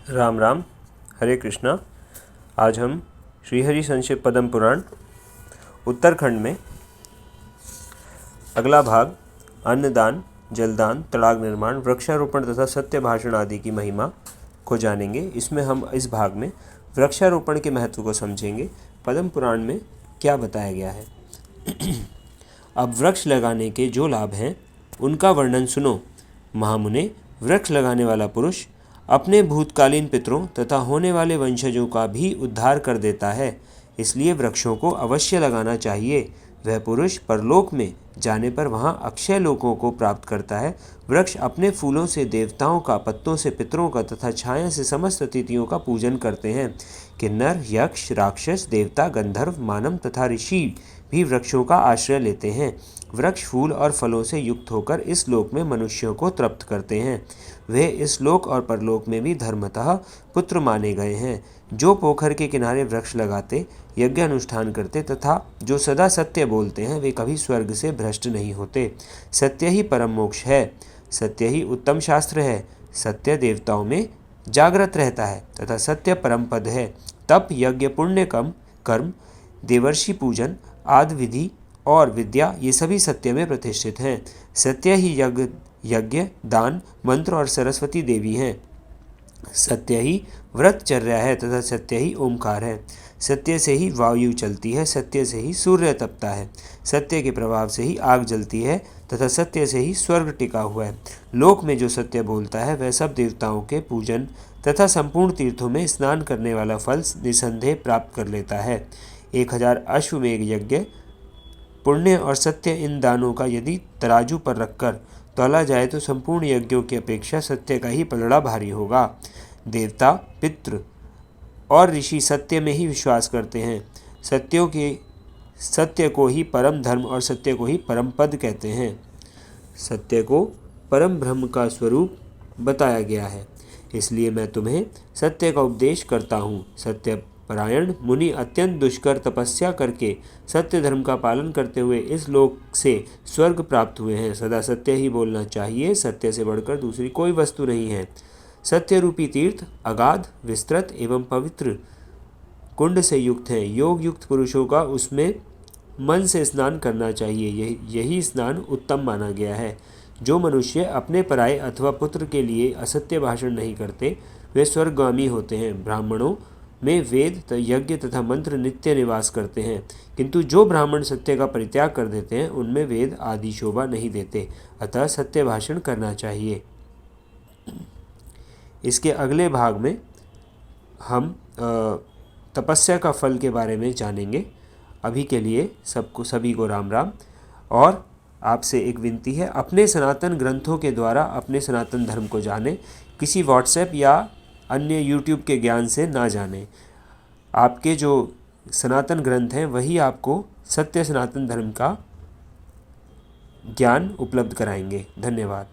राम राम, हरे कृष्णा। आज हम श्रीहरि संक्षिप्त पद्म पुराण उत्तरखंड में अगला भाग अन्नदान, जलदान, तड़ाग निर्माण, वृक्षारोपण तथा सत्य भाषण आदि की महिमा को जानेंगे। इसमें हम इस भाग में वृक्षारोपण के महत्व को समझेंगे। पद्म पुराण में क्या बताया गया है। अब वृक्ष लगाने के जो लाभ हैं उनका वर्णन सुनो। महामुने, वृक्ष लगाने वाला पुरुष अपने भूतकालीन पितरों तथा होने वाले वंशजों का भी उद्धार कर देता है, इसलिए वृक्षों को अवश्य लगाना चाहिए। वह पुरुष परलोक में जाने पर वहाँ अक्षय लोकों को प्राप्त करता है। वृक्ष अपने फूलों से देवताओं का, पत्तों से पितरों का तथा छाया से समस्त अतिथियों का पूजन करते हैं। किन्नर, यक्ष, राक्षस, देवता, गंधर्व, मानव तथा ऋषि भी वृक्षों का आश्रय लेते हैं। वृक्ष फूल और फलों से युक्त होकर इस लोक में मनुष्यों को तृप्त करते हैं। वे इस लोक और परलोक में भी धर्मतः पुत्र माने गए हैं। जो पोखर के किनारे वृक्ष लगाते, यज्ञ अनुष्ठान करते तथा जो सदा सत्य बोलते हैं, वे कभी स्वर्ग से भ्रष्ट नहीं होते। सत्य ही परम मोक्ष है, सत्य ही उत्तम शास्त्र है। सत्य देवताओं में जागृत रहता है तथा सत्य परम पद है। तप, यज्ञ, पुण्य कर्म, देवर्षि पूजन आदि विधि और विद्या, ये सभी सत्य में प्रतिष्ठित हैं। सत्य ही यज्ञ, दान, मंत्र और सरस्वती देवी हैं। सत्य ही व्रतचर्या है तथा सत्य ही ओमकार है। सत्य से ही वायु चलती है, सत्य से ही सूर्य तपता है, सत्य के प्रभाव से ही आग जलती है तथा सत्य से ही स्वर्ग टिका हुआ है। लोक में जो सत्य बोलता है वह सब देवताओं के पूजन तथा संपूर्ण तीर्थों में स्नान करने वाला फल निसंदेह प्राप्त कर लेता है। 1000 अश्वमेघ यज्ञ, पुण्य और सत्य, इन दानों का यदि तराजू पर रखकर तौला जाए तो संपूर्ण यज्ञों की अपेक्षा सत्य का ही पलड़ा भारी होगा। देवता, पितृ और ऋषि सत्य में ही विश्वास करते हैं। सत्य को ही परम धर्म और सत्य को ही परम पद कहते हैं। सत्य को परम ब्रह्म का स्वरूप बताया गया है, इसलिए मैं तुम्हें सत्य का उपदेश करता हूँ। सत्य परायण मुनि अत्यंत दुष्कर तपस्या करके सत्य धर्म का पालन करते हुए इस लोक से स्वर्ग प्राप्त हुए हैं। सदा सत्य ही बोलना चाहिए, सत्य से बढ़कर दूसरी कोई वस्तु नहीं है। सत्य रूपी तीर्थ अगाध, विस्तृत एवं पवित्र कुंड से युक्त है। योग युक्त पुरुषों का उसमें मन से स्नान करना चाहिए। यही स्नान उत्तम माना गया है। जो मनुष्य अपने पराये अथवा पुत्र के लिए असत्य भाषण नहीं करते, वे स्वर्गगामी होते हैं। ब्राह्मणों में वेद, यज्ञ तथा मंत्र नित्य निवास करते हैं, किंतु जो ब्राह्मण सत्य का परित्याग कर देते हैं उनमें वेद आदि शोभा नहीं देते। अतः सत्य भाषण करना चाहिए। इसके अगले भाग में हम तपस्या का फल के बारे में जानेंगे। अभी के लिए सभी को राम राम। और आपसे एक विनती है, अपने सनातन ग्रंथों के द्वारा अपने सनातन धर्म को जानें, किसी व्हाट्सएप या अन्य यूट्यूब के ज्ञान से ना जानें। आपके जो सनातन ग्रंथ हैं वही आपको सत्य सनातन धर्म का ज्ञान उपलब्ध कराएंगे। धन्यवाद।